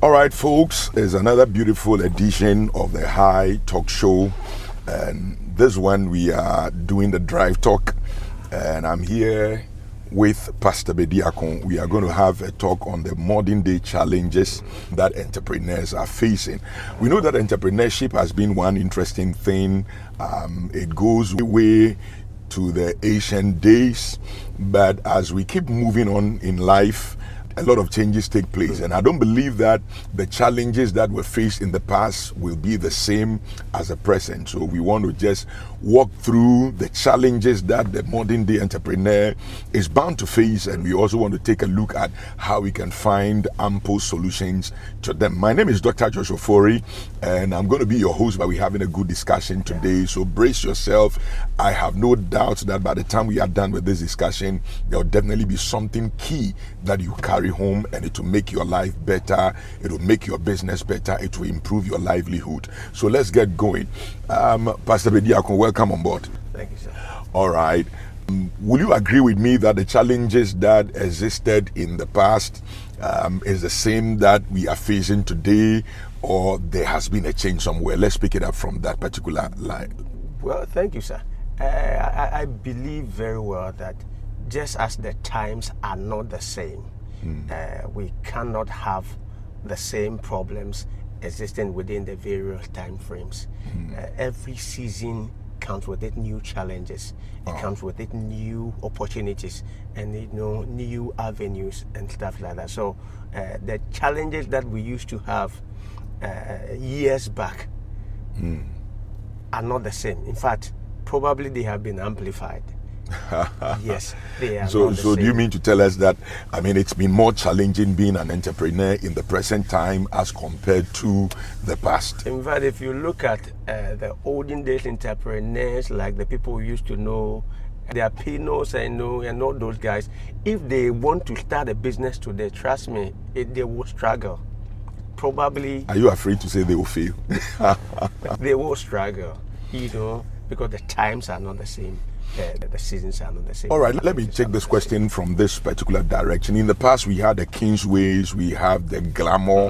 All right, folks, it's another beautiful edition of the High Talk Show. And this one we are doing the drive talk. And I'm here with Pastor Bediakon. We are going to have a talk on the modern day challenges that entrepreneurs are facing. We know that entrepreneurship has been one interesting thing. It goes way to the ancient days. But as we keep moving on in life, a lot of changes take place, and I don't believe that the challenges that were faced in the past will be the same as the present. So we want to just walk through the challenges that the modern day entrepreneur is bound to face, and we also want to take a look at how we can find ample solutions to them. My name is Dr. Joshua Fori, and I'm going to be your host, but we're having a good discussion today. So brace yourself. I have no doubt that by the time we are done with this discussion, there will definitely be something key that you carry home, and it will make your life better, it will make your business better, it will improve your livelihood. So let's get going. Pastor Bediakon, welcome on board. Thank you, sir. All right. Will you agree with me that the challenges that existed in the past is the same that we are facing today, or there has been a change somewhere? Let's pick it up from that particular line. Well, thank you, sir. I believe very well that just as the times are not the same, we cannot have the same problems existing within the various time frames. Every season comes with it new challenges. It comes with it new opportunities and new avenues and stuff like that. So the challenges that we used to have years back are not the same. In fact, probably they have been amplified. Yes, they are. So do you mean to tell us that, it's been more challenging being an entrepreneur in the present time as compared to the past? In fact, if you look at the olden days entrepreneurs, like the people we used to know, their Pinos and all those guys, if they want to start a business today, trust me, they will struggle. Probably. Are you afraid to say they will fail? They will struggle, because the times are not the same. The seasons are not the same. All right, let me take this question from this particular direction. In the past, we had the Kingsways, we have the Glamour,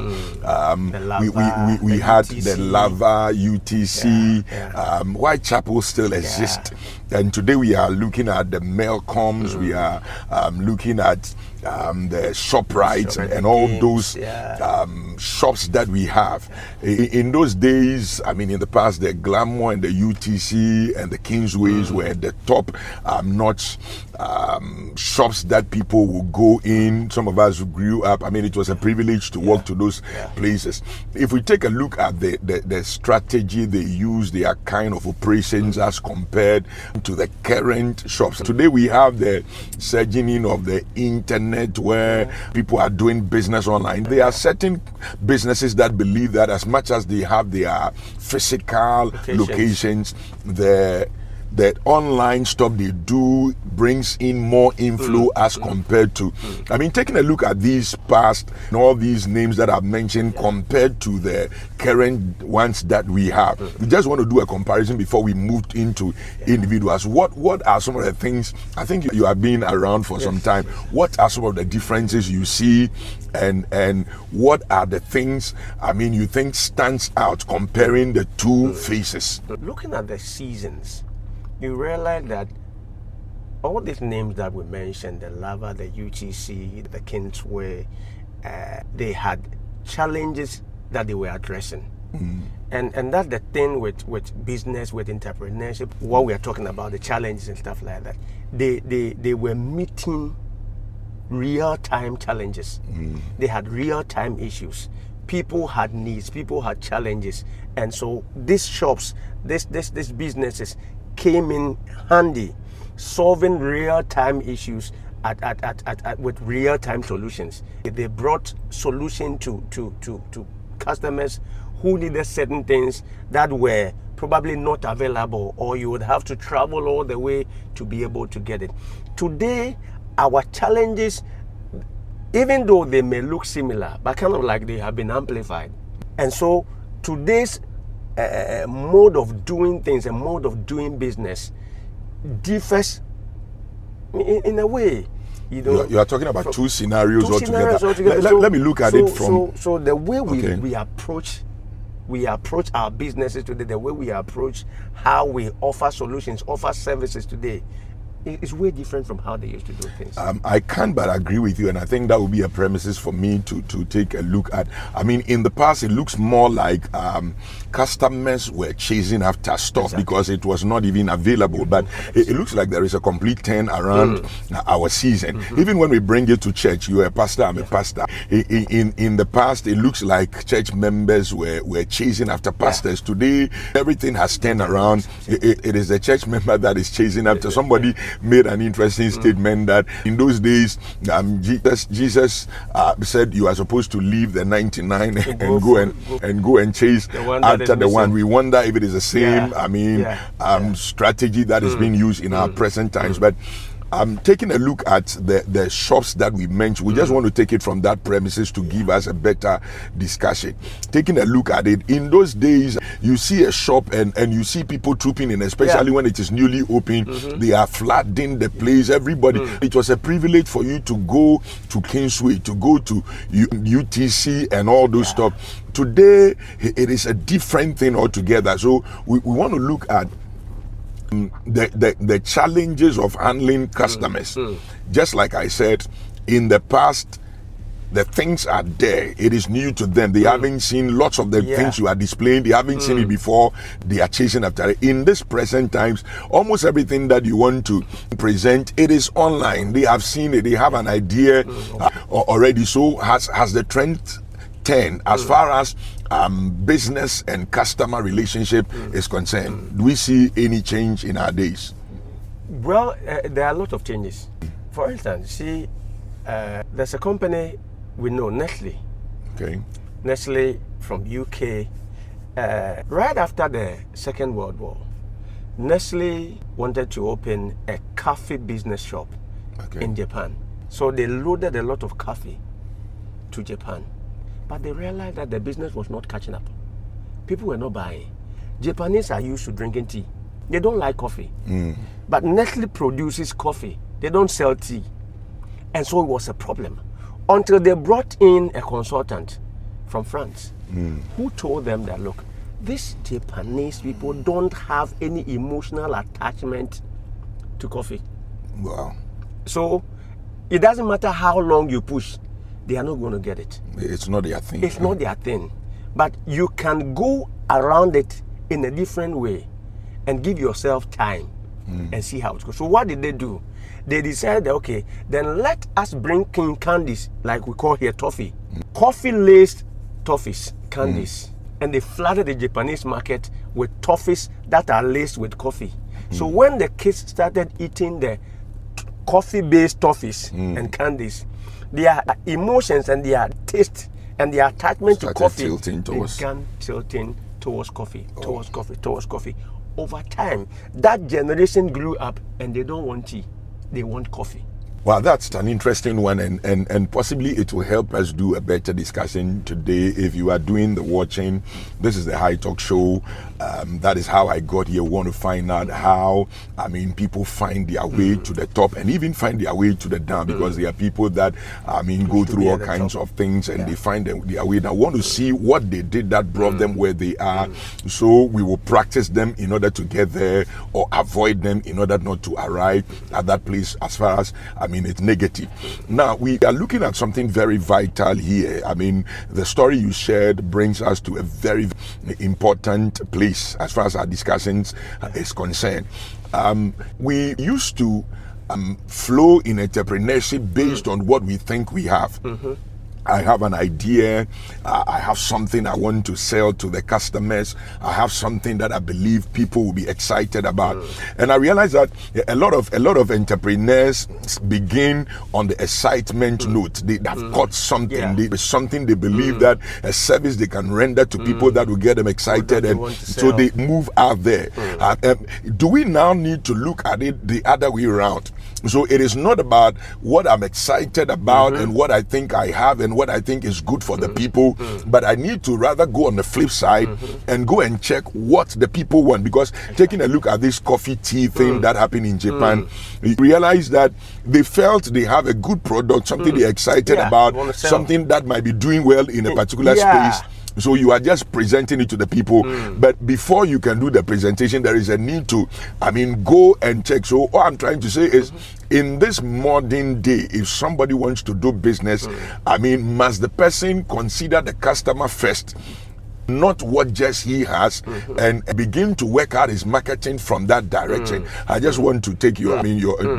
we had the Lava, UTC, Whitechapel still exists. And today we are looking at the Melcoms, we are looking at the ShopRites and all those shops that we have. In those days, in the past, the Glamour and the UTC and the Kingsways were the top notch shops that people would go in. Some of us who grew up, it was a privilege to walk to those places. If we take a look at the strategy they use, their kind of operations as compared to the current shops. Today we have the surging in of the internet where people are doing business online. There are certain businesses that believe that as much as they have their physical locations, the online stuff they do brings in more inflow as compared to, taking a look at these past and all these names that I've mentioned compared to the current ones that we have. We just want to do a comparison before we move into individuals. What are some of the things, I think you have been around for some time, what are some of the differences you see, and what are the things, you think stands out comparing the two phases? Looking at the seasons, you realize that all these names that we mentioned, the Lava, the UTC, the Kingsway, they had challenges that they were addressing. And that's the thing with business, with entrepreneurship, what we are talking about, the challenges and stuff like that. They were meeting real-time challenges. They had real-time issues. People had needs, people had challenges. And so these shops, these businesses came in handy, solving real-time issues with real-time solutions. They brought solution to customers who needed certain things that were probably not available, or you would have to travel all the way to be able to get it. Today, our challenges, even though they may look similar, but kind of like they have been amplified. And so today's mode of doing things, a mode of doing business differs in a way. You are talking about two scenarios altogether. altogether. Let me look at it from. So the way we approach our businesses today, the way we approach how we offer solutions, offer services today, is way different from how they used to do things. I can't but agree with you, and I think that would be a premises for me to take a look at. I mean, in the past, it looks more like customers were chasing after stuff because it was not even available. But it looks like there is a complete turn around our season. Even when we bring it to church, you are a pastor, I'm a pastor. In the past, it looks like church members were chasing after pastors. Today, everything has turned around. It is the church member that is chasing after somebody. Made an interesting statement that in those days Jesus said you are supposed to leave the 99 and go and chase after the one. We wonder if it is the same strategy that is being used in our present times. But taking a look at the shops that we mentioned, we just want to take it from that premises to give us a better discussion. Taking a look at it, in those days, you see a shop and you see people trooping in, especially when it is newly open. They are flooding the place, everybody. It was a privilege for you to go to Kingsway, to go to UTC and all those stuff. Today, it is a different thing altogether. So we want to look at the challenges of handling customers. Just like I said, in the past, the things are there. It is new to them. They haven't seen lots of the things you are displaying. They haven't seen it before. They are chasing after it. In this present times, almost everything that you want to present, it is online. They have seen it. They have an idea already. So has the trend turned as far as business and customer relationship is concerned? Do we see any change in our days? Well, there are a lot of changes. For instance, see, there's a company we know, Nestle. Okay. Nestle from UK. Right after the Second World War, Nestle wanted to open a coffee business shop in Japan. So they loaded a lot of coffee to Japan. But they realized that the business was not catching up. People were not buying. Japanese are used to drinking tea. They don't like coffee. But Nestle produces coffee. They don't sell tea. And so it was a problem. Until they brought in a consultant from France who told them that, look, these Japanese people don't have any emotional attachment to coffee. Wow. So it doesn't matter how long you push, they are not going to get it. It's not their thing. It's not their thing. But you can go around it in a different way and give yourself time and see how it goes. So what did they do? They decided, okay, then let us bring king candies, like we call here toffee. Coffee-laced toffees, candies. And they flooded the Japanese market with toffees that are laced with coffee. So when the kids started eating the coffee-based toffees and candies, their emotions and their taste and their attachment to coffee began tilting towards coffee, towards coffee. Over time, that generation grew up and they don't want tea, they want coffee. Well, that's an interesting one, and possibly it will help us do a better discussion today. If you are doing the watching, this is the High Talk Show. That is how I got here. We want to find out how, people find their way to the top and even find their way to the down, because there are people that, go through all kinds of things and they find their way down. We want to see what they did that brought them where they are. So we will practice them in order to get there, or avoid them in order not to arrive at that place as far as, it's negative. Now, we are looking at something very vital here. The story you shared brings us to a very important place as far as our discussions is concerned. We used to flow in entrepreneurship based on what we think we have. I have an idea, I have something I want to sell to the customers, I have something that I believe people will be excited about. And I realize that a lot of entrepreneurs begin on the excitement note. They have got something, something they believe that a service they can render to people that will get them excited, and so they move out there. Do we now need to look at it the other way around? So it is not about what I'm excited about and what I think I have and what I think is good for the people, but I need to rather go on the flip side and go and check what the people want. Because taking a look at this coffee tea thing that happened in Japan, you realize that they felt they have a good product, something they're excited about, something that might be doing well in a particular space. So you are just presenting it to the people. But before you can do the presentation, there is a need to, go and check. So all I'm trying to say is, in this modern day, if somebody wants to do business, must the person consider the customer first, not what just he has, and begin to work out his marketing from that direction. I just want to take your,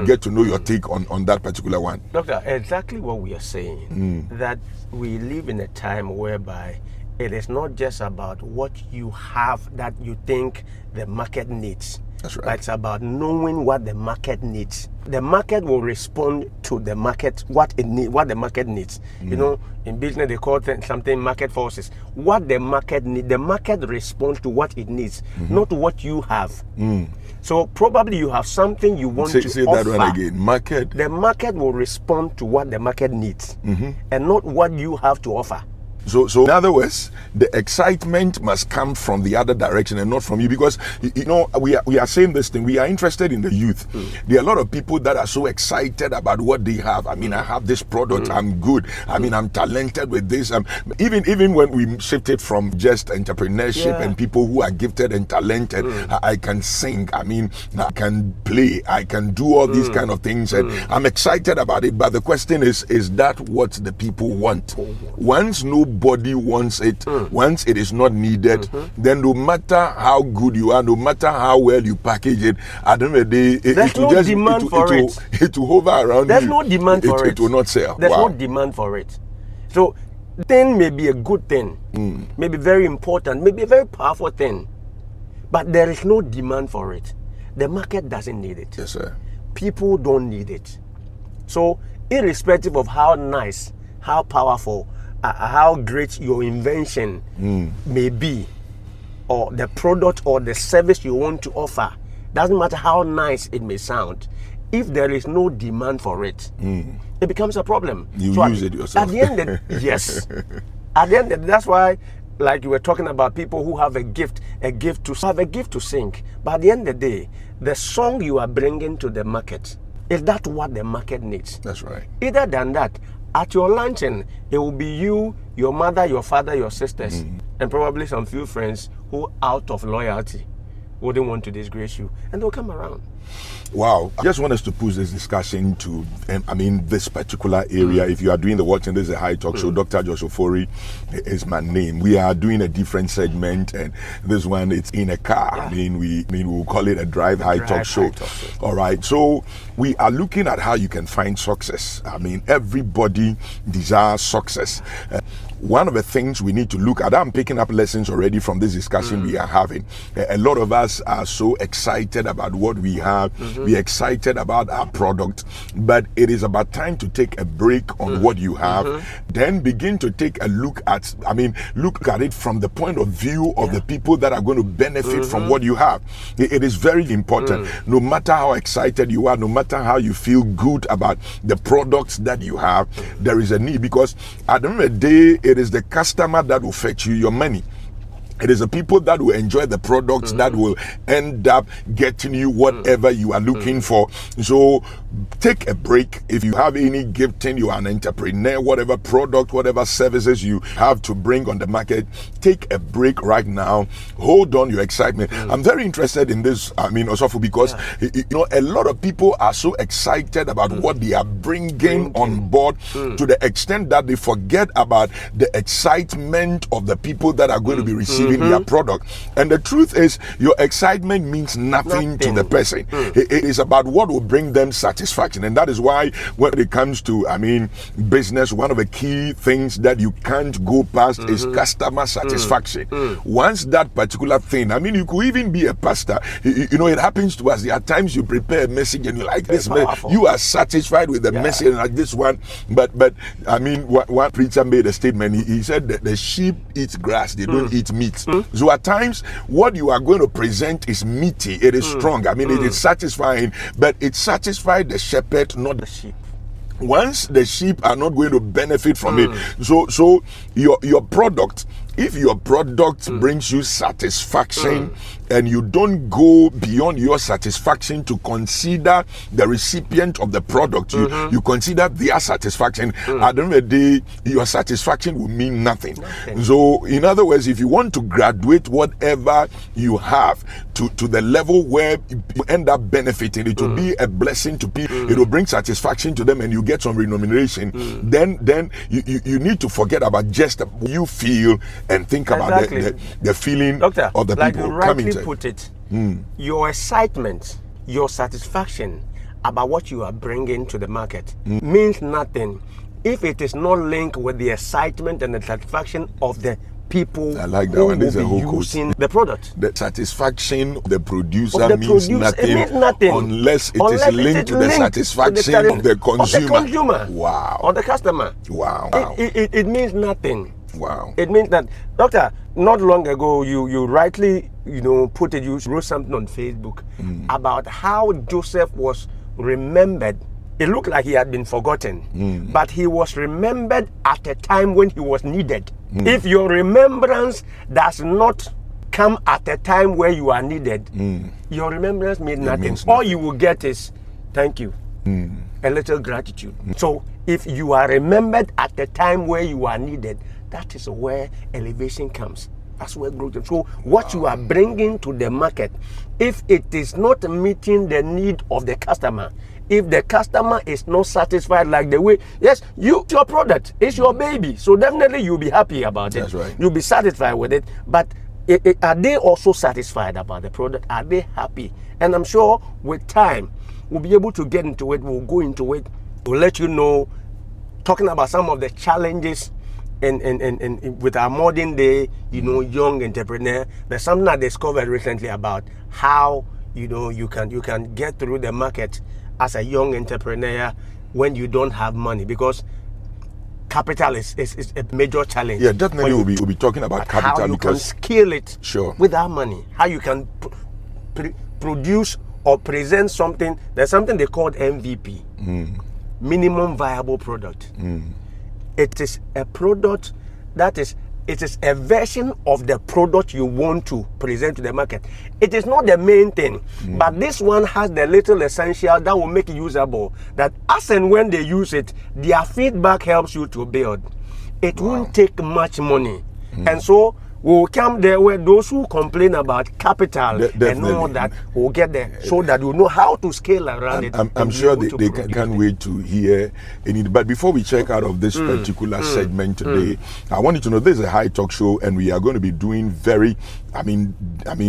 get to know your take on that particular one. Doctor, exactly what we are saying, that we live in a time whereby it is not just about what you have that you think the market needs. That's right. But it's about knowing what the market needs. The market will respond to the market, what the market needs. You know, in business they call something market forces. What the market needs, the market responds to what it needs, not what you have. So probably you have something you want to offer. Say that one again. Market. The market will respond to what the market needs, and not what you have to offer. So in other words, the excitement must come from the other direction and not from you, because we are saying this thing. We are interested in the youth. There are a lot of people that are so excited about what they have. I have this product. I'm good. I'm talented with this. Even when we shifted from just entrepreneurship and people who are gifted and talented, I can sing. I can play. I can do all these kind of things, and I'm excited about it. But the question is that what the people want? Once nobody wants it, once it is not needed, then no matter how good you are, no matter how well you package it, at the end of the day, there's no demand for it. It will hover around. There's no demand for it. It will not sell. There's no demand for it. So, thing may be a good thing, may be very important, may be a very powerful thing, but there is no demand for it. The market doesn't need it. Yes, sir. People don't need it. So, irrespective of how nice, how powerful, how great your invention may be, or the product or the service you want to offer, doesn't matter how nice it may sound, if there is no demand for it, it becomes a problem. You use it yourself. At the end, yes. At the end, that's why, like you were talking about people who have a gift to sing. But at the end of the day, the song you are bringing to the market, is that what the market needs? That's right. Either than that, at your luncheon, it will be you, your mother, your father, your sisters, and probably some few friends who, out of loyalty, wouldn't want to disgrace you, and they'll come around. Wow. I just want us to push this discussion to, this particular area. If you are doing the watching, this is a high talk show. Dr. Joshua Fori is my name. We are doing a different segment, and this one, it's in a car. We'll call it a drive high talk show. All right. So we are looking at how you can find success. Everybody desires success. One of the things we need to look at, I'm picking up lessons already from this discussion we are having. A lot of us are so excited about what we have. We're excited about our product, but it is about time to take a break on what you have, then begin to take a look at it from the point of view of the people that are going to benefit from what you have. It is very important. No matter how excited you are, no matter how you feel good about the products that you have, there is a need, because at the end of the day, it is the customer that will fetch you your money. It is the people that will enjoy the products that will end up getting you whatever you are looking for. So take a break. If you have any gifting, you are an entrepreneur, whatever product, whatever services you have to bring on the market, take a break right now. Hold on your excitement. I'm very interested in this, Osofo, because a lot of people are so excited about what they are bringing on board to the extent that they forget about the excitement of the people that are going to be receiving their product. And the truth is, your excitement means nothing to the person. It is about what will bring them satisfaction. And that is why when it comes to business, one of the key things that you can't go past is customer satisfaction. Once that particular thing, you could even be a pastor, it happens to us. There are times you prepare a message and you like this message, you are satisfied with the message like this one, but one preacher made a statement. He said that the sheep eat grass, they don't eat meat. sweet. So at times, what you are going to present is meaty. It is strong. I mean, it is satisfying, but it satisfies the shepherd, not the sheep. Once the sheep are not going to benefit from it, so your product, if your product brings you satisfaction and you don't go beyond your satisfaction to consider the recipient of the product, you consider their satisfaction, at the end of the day, your satisfaction will mean nothing. So in other words, if you want to graduate whatever you have to the level where you end up benefiting, it will be a blessing to people, it will bring satisfaction to them, and you get some remuneration, then you need to forget about just what you feel and think about the feeling, Doctor, of the like people you coming rightly to put it. Your excitement, your satisfaction about what you are bringing to the market means nothing if it is not linked with the excitement and the satisfaction of the people. I like that who one. This is a will be whole using the product. The satisfaction of the producer means nothing, it means nothing unless it is linked to the satisfaction of the consumer. Wow. Or the customer. Wow. It means nothing. Wow. It means that, Doctor, not long ago, you rightly, put it, you wrote something on Facebook about how Joseph was remembered. It looked like he had been forgotten, but he was remembered at a time when he was needed. If your remembrance does not come at a time where you are needed, your remembrance means nothing. All you will get is thank you, a little gratitude. So if you are remembered at the time where you are needed, that is where elevation comes. That's where growth is. So what you are bringing to the market, if it is not meeting the need of the customer, if the customer is not satisfied, like the way, yes, it's your product, it's your baby, so definitely you'll be happy about it. That's right. You'll be satisfied with it, but are they also satisfied about the product? Are they happy? And I'm sure with time, we'll be able to get into it, we'll go into it, we'll let you know, talking about some of the challenges in with our modern day, young entrepreneur. There's something I discovered recently about how, you can get through the market as a young entrepreneur when you don't have money, because capital is a major challenge. Yeah, definitely we'll be talking about capital, how you because can scale it without money, how you can produce or present something. There's something they call MVP, minimum viable product. It is a product it is a version of the product you want to present to the market. It is not the main thing, but this one has the little essential that will make it usable, that as and when they use it, their feedback helps you to build. It won't take much money. And so we'll come there where those who complain about capital and all that will get there, so that you know how to scale around it. I'm sure they can't wait to hear it. But before we check out of this particular segment today, I want you to know this is a high talk show, and we are going to be doing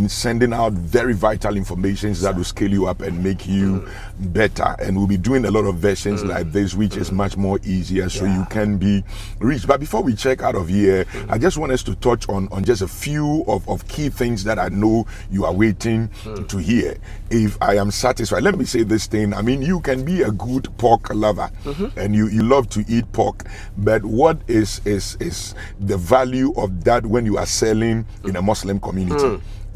sending out very vital information that will scale you up and make you better. And we'll be doing a lot of versions like this, which is much more easier, so you can be reached. But before we check out of here, I just want us to touch on just a few of key things that I know you are waiting to hear. If I am satisfied, let me say this thing. You can be a good pork lover, and you love to eat pork, but what is the value of that when you are selling in a Muslim community?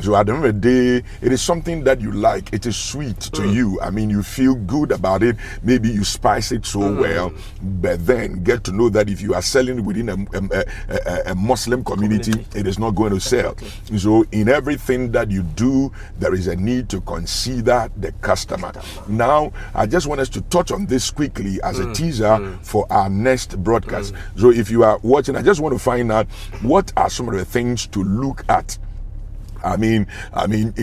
So at the end of the day, it is something that you like. It is sweet to you. You feel good about it. Maybe you spice it so well, but then get to know that if you are selling within a Muslim community, it is not going to sell. So in everything that you do, there is a need to consider the customer. Now, I just want us to touch on this quickly as a teaser for our next broadcast. So if you are watching, I just want to find out what are some of the things to look at. In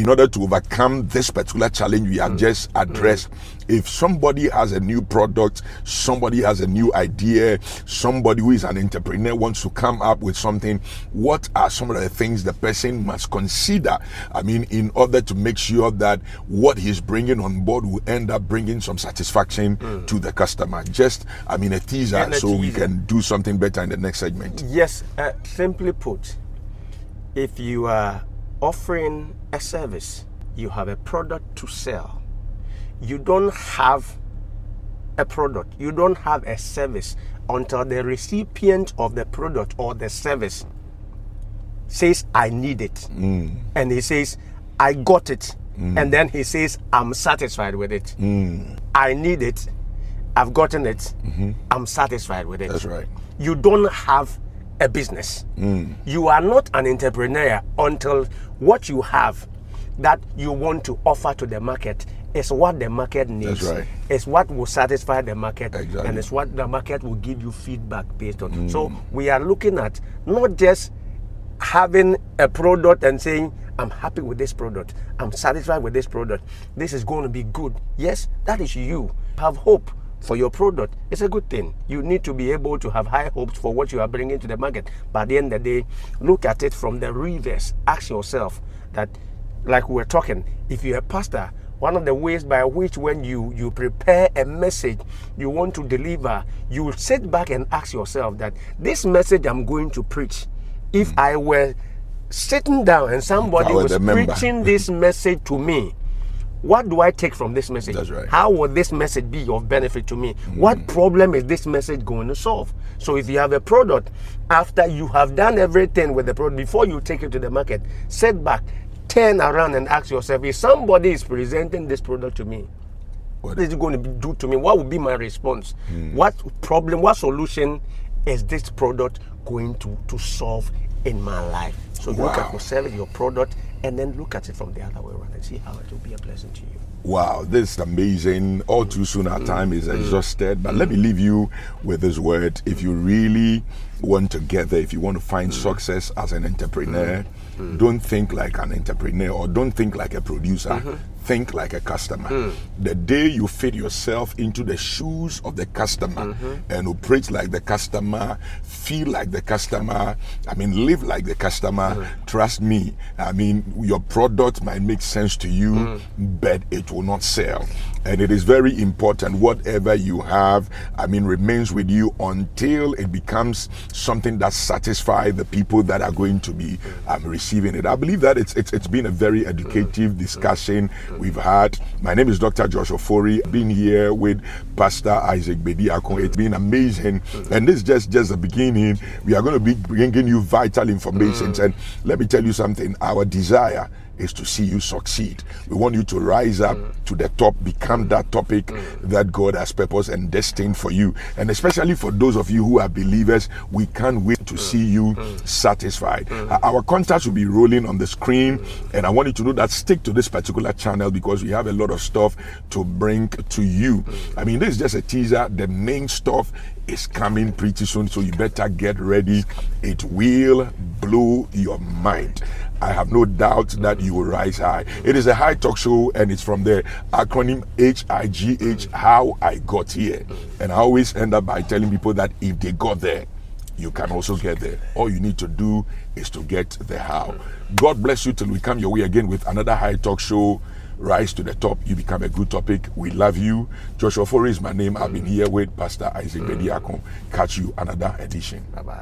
order to overcome this particular challenge we have just addressed. If somebody has a new product, somebody has a new idea, somebody who is an entrepreneur wants to come up with something, what are some of the things the person must consider, in order to make sure that what he's bringing on board will end up bringing some satisfaction to the customer? Just, a teaser, so we can do something better in the next segment. Yes, simply put, if you are offering a service, you have a product to sell, you don't have a product, you don't have a service until the recipient of the product or the service says, I need it. And he says, I got it. And then he says, I'm satisfied with it. I need it. I've gotten it. I'm satisfied with it. That's right. You don't have a business. You are not an entrepreneur until what you have that you want to offer to the market is what the market needs. That's right. It's what will satisfy the market. Exactly. And it's what the market will give you feedback based on. So we are looking at not just having a product and saying, I'm happy with this product, I'm satisfied with this product, this is going to be good. Yes, that is you. Have hope for your product. It's a good thing. You need to be able to have high hopes for what you are bringing to the market. But at the end of the day, look at it from the reverse. Ask yourself that, like we're talking, if you're a pastor, one of the ways by which when you prepare a message you want to deliver, you sit back and ask yourself that this message I'm going to preach, if I were sitting down and somebody was preaching this message to me, what do I take from this message? That's right. How will this message be of benefit to me? What problem is this message going to solve? So if you have a product, after you have done everything with the product, before you take it to the market, sit back, turn around and ask yourself, if somebody is presenting this product to me, what is it going to do to me? What would be my response? What problem, what solution is this product going to solve in my life? So look at yourself, your product, and then look at it from the other way around and see how it will be a blessing to you. Wow, this is amazing. All too soon our time is exhausted, but let me leave you with this word. If you really want to get there, if you want to find success as an entrepreneur, don't think like an entrepreneur or don't think like a producer. Think like a customer. The day you fit yourself into the shoes of the customer and operate like the customer, feel like the customer, live like the customer, trust me, your product might make sense to you, but it will not sell. And it is very important, whatever you have, remains with you until it becomes something that satisfies the people that are going to be receiving it. I believe that it's been a very educative discussion we've had. My name is Dr. Joshua Ofori. I've been here with Pastor Isaac Bediako. It's been amazing. And this is just the beginning. We are going to be bringing you vital information. And let me tell you something. Our desire is to see you succeed. We want you to rise up to the top, become that topic that God has purposed and destined for you. And especially for those of you who are believers, we can't wait to see you satisfied. Our contacts will be rolling on the screen, and I want you to know that stick to this particular channel because we have a lot of stuff to bring to you. This is just a teaser. The main stuff is coming pretty soon, so you better get ready. It will blow your mind. I have no doubt that you will rise high. It is a high talk show, and it's from the acronym HIGH, how I got here. And I always end up by telling people that if they got there, you can also get there. All you need to do is to get the how. God bless you till we come your way again with another high talk show. Rise to the top. You become a good topic. We love you. Joshua Ofori is my name. I've been here with Pastor Isaac Bediako. Catch you another edition. Bye-bye.